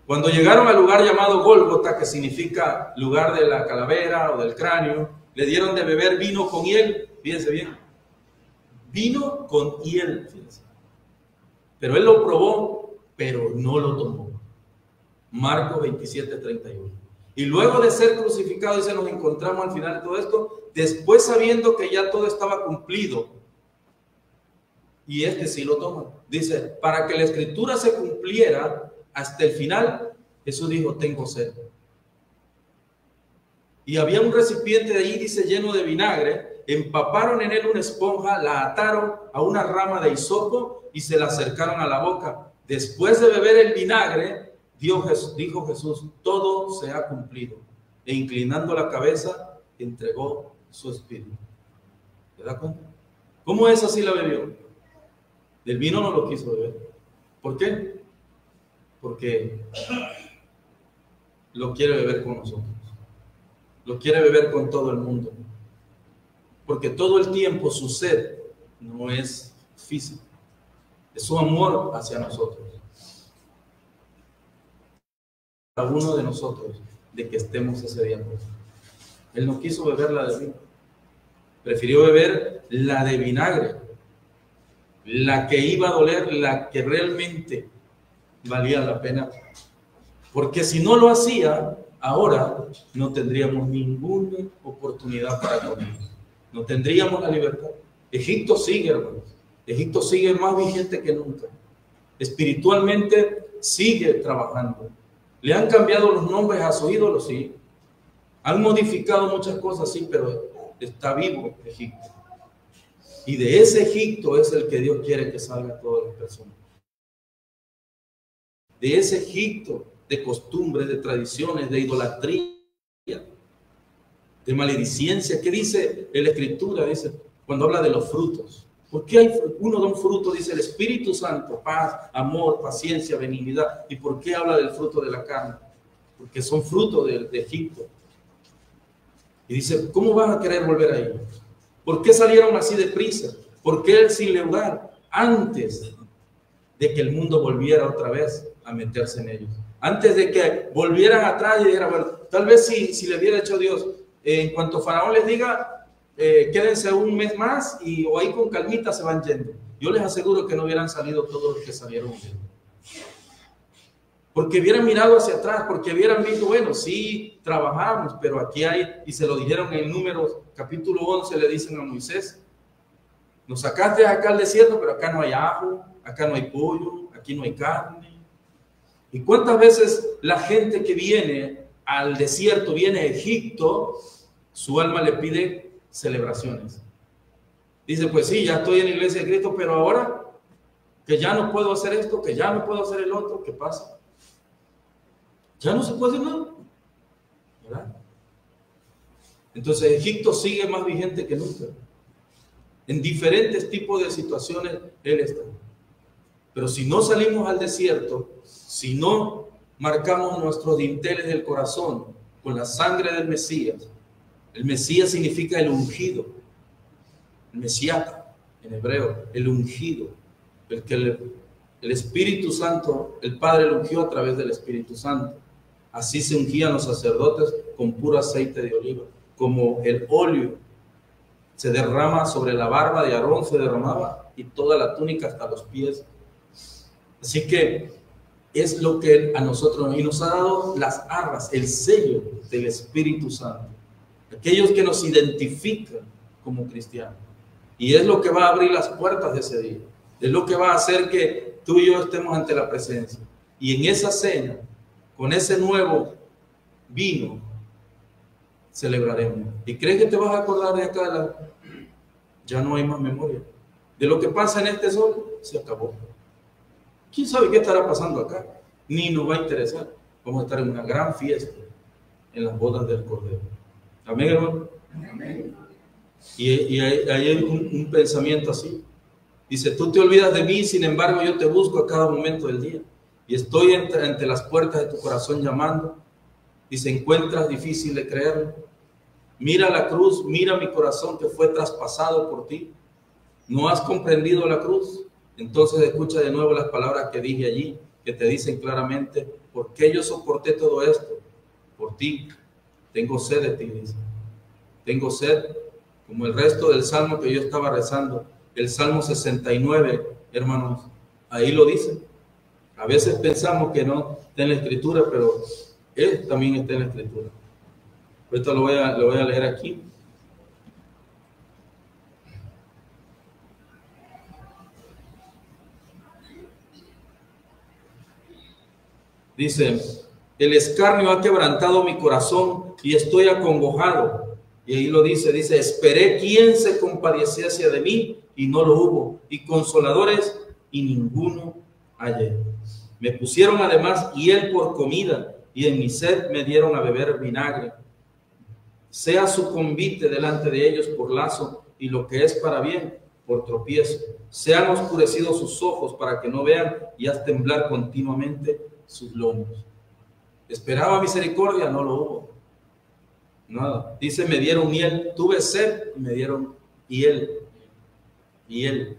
Cuando llegaron al lugar llamado Gólgota, que significa lugar de la calavera o del cráneo, le dieron de beber vino con hiel. Fíjense bien. Vino con hiel, fíjense. Pero él lo probó, pero no lo tomó. Marcos 27:31. Y luego de ser crucificado, dice, nos encontramos al final de todo esto, después sabiendo que ya todo estaba cumplido. Y sí lo toma. Dice, para que la Escritura se cumpliera hasta el final, Jesús dijo, tengo sed. Y había un recipiente de allí, dice, lleno de vinagre. Empaparon en él una esponja, la ataron a una rama de hisopo y se la acercaron a la boca. Después de beber el vinagre, dijo Jesús, todo se ha cumplido. E inclinando la cabeza, entregó su espíritu. ¿Te das cuenta? ¿Cómo es así la bebió? Del vino no lo quiso beber. ¿Por qué? Porque lo quiere beber con nosotros. Lo quiere beber con todo el mundo. Porque todo el tiempo su sed no es física. Es su amor hacia nosotros. Cada uno de nosotros, de que estemos ese día. Él no quiso beber la de vino. Prefirió beber la de vinagre. La que iba a doler, la que realmente valía la pena. Porque si no lo hacía, ahora no tendríamos ninguna oportunidad para comer. No tendríamos la libertad. Egipto sigue, hermanos. Egipto sigue más vigente que nunca. Espiritualmente sigue trabajando. Le han cambiado los nombres a sus ídolos, sí. Han modificado muchas cosas, sí, pero está vivo Egipto. Y de ese Egipto es el que Dios quiere que salgan todas las personas. De ese Egipto de costumbres, de tradiciones, de idolatría, de maledicencia. ¿Qué dice la Escritura? Dice, cuando habla de los frutos. ¿Por qué hay uno de un fruto? Dice el Espíritu Santo, paz, amor, paciencia, benignidad. ¿Y por qué habla del fruto de la carne? Porque son frutos de Egipto. Y dice, ¿cómo vas a querer volver ahí? ¿Por qué salieron así deprisa? ¿Por qué sin lugar? Antes de que el mundo volviera otra vez a meterse en ellos. Antes de que volvieran atrás y dijeran, bueno, tal vez si le hubiera hecho Dios, en cuanto Faraón les diga, quédense un mes más o ahí con calmita se van yendo. Yo les aseguro que no hubieran salido todos los que salieron. Porque hubieran mirado hacia atrás, porque hubieran visto, bueno, sí, trabajamos, pero aquí hay, y se lo dijeron en Números, capítulo 11, le dicen a Moisés, nos sacaste acá al desierto, pero acá no hay ajo, acá no hay pollo, aquí no hay carne. ¿Y cuántas veces la gente que viene al desierto, viene a Egipto, su alma le pide celebraciones? Dice, pues sí, ya estoy en la iglesia de Cristo, pero ahora que ya no puedo hacer esto, que ya no puedo hacer el otro, ¿qué pasa? Ya no se puede hacer nada, ¿verdad? Entonces Egipto sigue más vigente que nunca. En diferentes tipos de situaciones él está. Pero si no salimos al desierto, si no marcamos nuestros dinteles del corazón con la sangre del Mesías, el Mesías significa el ungido, el Mesiata en hebreo, el ungido, el que el Espíritu Santo, el Padre lo ungió a través del Espíritu Santo. Así se ungían los sacerdotes con puro aceite de oliva, como el óleo se derrama sobre la barba de Aarón, se derramaba y toda la túnica hasta los pies. Así que es lo que a nosotros, y nos ha dado las arras, el sello del Espíritu Santo, aquellos que nos identifican como cristianos. Y es lo que va a abrir las puertas de ese día, es lo que va a hacer que tú y yo estemos ante la presencia. Y en esa cena, con ese nuevo vino, celebraremos. ¿Y crees que te vas a acordar de acá? Ya no hay más memoria. De lo que pasa en este sol, se acabó. ¿Quién sabe qué estará pasando acá? Ni nos va a interesar. Vamos a estar en una gran fiesta en las bodas del Cordero. Amén, hermano. Amén. Y hay un pensamiento así. Dice, tú te olvidas de mí, sin embargo yo te busco a cada momento del día. Y estoy entre las puertas de tu corazón llamando. Y se encuentras difícil de creerlo. Mira la cruz, mira mi corazón que fue traspasado por ti. ¿No has comprendido la cruz? Entonces escucha de nuevo las palabras que dije allí, que te dicen claramente, ¿por qué yo soporté todo esto? Por ti. Tengo sed de ti, dice. Tengo sed, como el resto del salmo que yo estaba rezando. El Salmo 69, hermanos, ahí lo dice. A veces pensamos que no está en la Escritura, pero él también está en la Escritura. Ahorita lo voy a leer aquí. Dice, El escarnio ha quebrantado mi corazón y estoy acongojado. Y ahí lo dice, esperé quien se compadeciese de mí y no lo hubo. Y consoladores y ninguno hallé. Me pusieron además hiel por comida y en mi sed me dieron a beber vinagre. Sea su convite delante de ellos por lazo y lo que es para bien por tropiezo. Sean oscurecidos sus ojos para que no vean y haz temblar continuamente sus lomos. Esperaba misericordia, no lo hubo. Nada. Dice, me dieron hiel. Tuve sed y me dieron hiel. Hiel.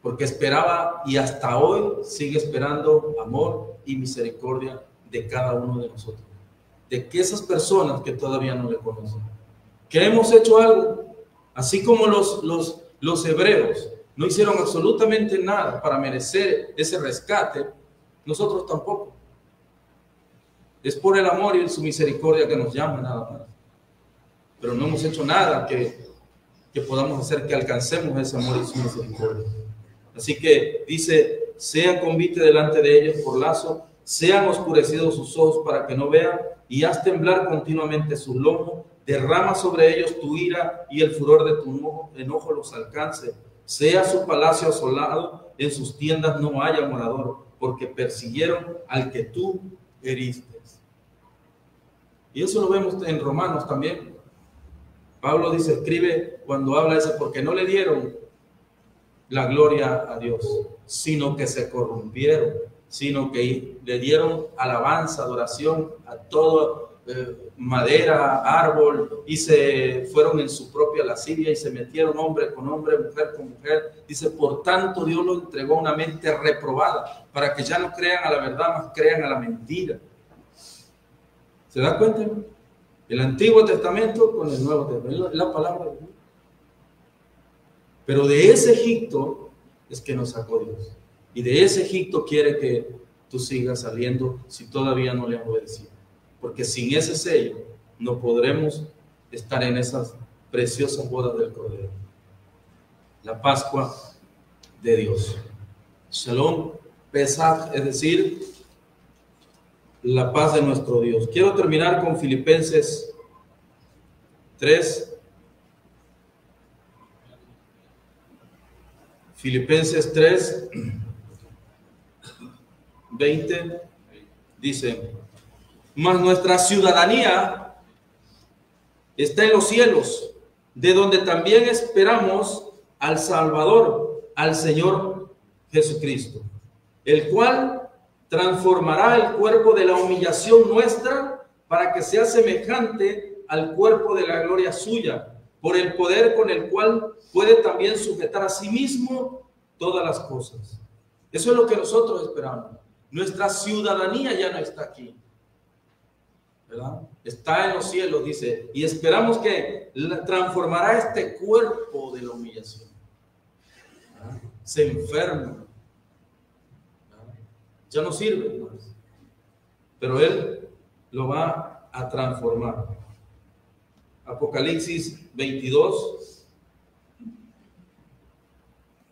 Porque esperaba y hasta hoy sigue esperando amor y misericordia de cada uno de nosotros. De que esas personas que todavía no le conocen. Que hemos hecho algo. Así como los hebreos no hicieron absolutamente nada para merecer ese rescate, nosotros tampoco. Es por el amor y su misericordia que nos llama nada más. Pero no hemos hecho nada que podamos hacer que alcancemos ese amor y su misericordia. Así que dice, sean convite delante de ellos por lazo, sean oscurecidos sus ojos para que no vean y haz temblar continuamente sus lomos, derrama sobre ellos tu ira y el furor de tu enojo los alcance. Sea su palacio asolado, en sus tiendas no haya morador, porque persiguieron al que tú heriste. Y eso lo vemos en Romanos también. Pablo dice, escribe cuando habla eso, porque no le dieron la gloria a Dios, sino que se corrompieron, sino que le dieron alabanza, adoración a todo madera, árbol, y se fueron en su propia lascivia y se metieron hombre con hombre, mujer con mujer. Dice, por tanto Dios lo entregó a una mente reprobada, para que ya no crean a la verdad, más crean a la mentira. ¿Se da cuenta? El Antiguo Testamento con el Nuevo Testamento, la palabra de Dios. Pero de ese Egipto es que nos sacó Dios. Y de ese Egipto quiere que tú sigas saliendo si todavía no le has obedecido. Porque sin ese sello no podremos estar en esas preciosas bodas del Cordero. La Pascua de Dios. Shalom, Pesaj, es decir, la paz de nuestro Dios. Quiero terminar con Filipenses 3. Filipenses 3, 20, dice, mas nuestra ciudadanía está en los cielos, de donde también esperamos al Salvador, al Señor Jesucristo, el cual transformará el cuerpo de la humillación nuestra para que sea semejante al cuerpo de la gloria suya, por el poder con el cual puede también sujetar a sí mismo todas las cosas. Eso es lo que nosotros esperamos. Nuestra ciudadanía ya no está aquí, ¿verdad? Está en los cielos, dice, y esperamos que transformará este cuerpo de la humillación. ¿Verdad? Se enferma. Ya no sirve más, pero Él lo va a transformar. Apocalipsis 22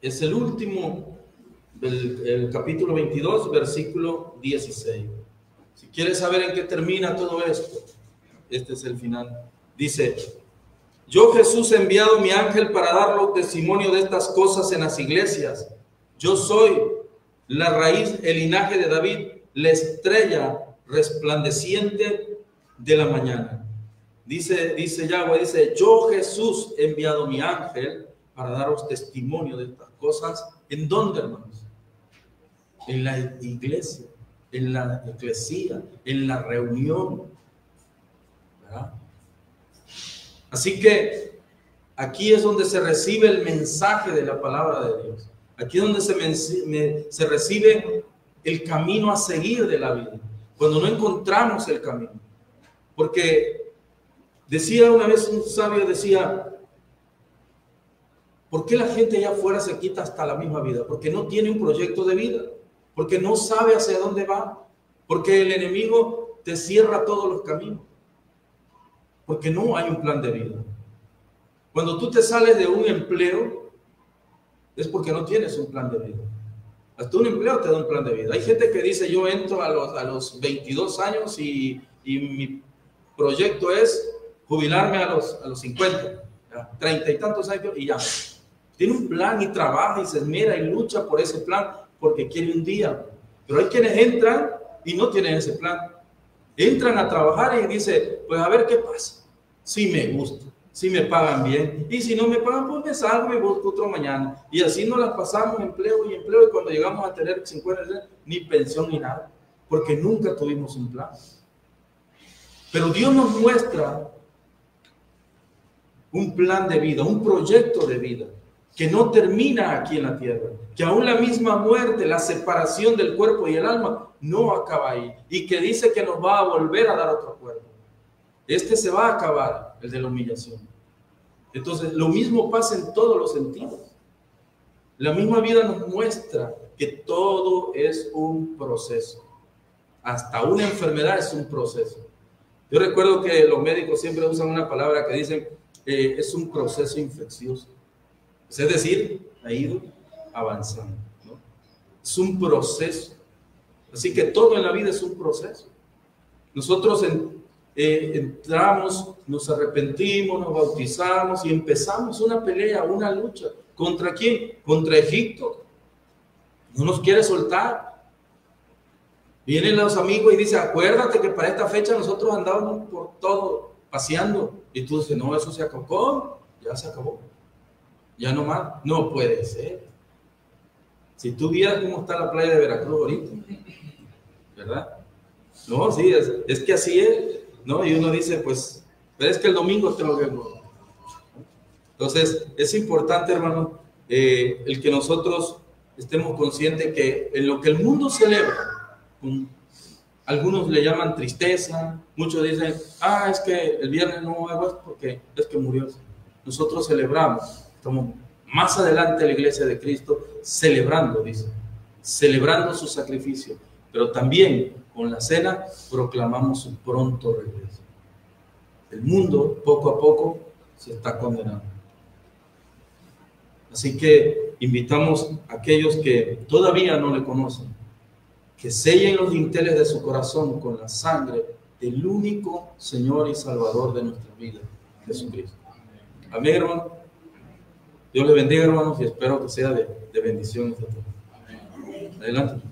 es el último del capítulo 22, versículo 16. Si quieres saber en qué termina todo esto, este es el final. Dice, yo Jesús he enviado mi ángel para dar testimonio de estas cosas en las iglesias. Yo soy la raíz, el linaje de David, la estrella resplandeciente de la mañana. Dice Yahweh, dice, yo Jesús he enviado mi ángel para daros testimonio de estas cosas. ¿En dónde, hermanos? En la iglesia, en la eclesía, en la reunión. ¿Verdad? Así que aquí es donde se recibe el mensaje de la palabra de Dios. Aquí es donde se recibe el camino a seguir de la vida. Cuando no encontramos el camino. Porque decía una vez un sabio, decía, ¿por qué la gente allá afuera se quita hasta la misma vida? Porque no tiene un proyecto de vida. Porque no sabe hacia dónde va. Porque el enemigo te cierra todos los caminos. Porque no hay un plan de vida. Cuando tú te sales de un empleo, es porque no tienes un plan de vida. Hasta un empleo te da un plan de vida. Hay gente que dice, yo entro a los 22 años y mi proyecto es jubilarme a los 50, ¿ya? 30 y tantos años y ya. Tiene un plan y trabaja y se esmera y lucha por ese plan porque quiere un día. Pero hay quienes entran y no tienen ese plan. Entran a trabajar y dicen, pues a ver qué pasa. Si me gusta, si me pagan bien. Y si no me pagan, pues me salgo y busco otro mañana. Y así nos las pasamos empleo y empleo. Y cuando llegamos a tener 50 años, ni pensión ni nada. Porque nunca tuvimos un plan. Pero Dios nos muestra un plan de vida, un proyecto de vida, que no termina aquí en la tierra, que aún la misma muerte, la separación del cuerpo y el alma, no acaba ahí, y que dice que nos va a volver a dar otro cuerpo. Este se va a acabar, el de la humillación. Entonces, lo mismo pasa en todos los sentidos. La misma vida nos muestra que todo es un proceso. Hasta una enfermedad es un proceso. Yo recuerdo que los médicos siempre usan una palabra que dicen, es un proceso infeccioso. Es decir, ha ido avanzando, ¿no? Es un proceso. Así que todo en la vida es un proceso. Nosotros entramos, nos arrepentimos, nos bautizamos y empezamos una pelea, una lucha. ¿Contra quién? Contra Egipto. No nos quiere soltar. Vienen los amigos y dicen, acuérdate que para esta fecha nosotros andábamos por todo, paseando. Y tú dices, no, eso se acabó. Ya se acabó. Ya no más. No puede ser. Si tú vieras cómo está la playa de Veracruz ahorita, ¿verdad? No, sí, es que así es, ¿no? Y uno dice, pues, pero es que el domingo tengo que ir. Entonces, es importante, hermano, el que nosotros estemos conscientes que en lo que el mundo celebra, algunos le llaman tristeza, muchos dicen, es que el viernes no hago porque es que murió. Nosotros celebramos, estamos más adelante en la iglesia de Cristo, celebrando, dice, celebrando su sacrificio, pero también con la cena proclamamos su pronto regreso. El mundo poco a poco se está condenando. Así que invitamos a aquellos que todavía no le conocen, que sellen los dinteles de su corazón con la sangre del único Señor y Salvador de nuestra vida, Jesucristo. Amén, hermano. Dios les bendiga, hermanos, y espero que sea de bendición. Adelante.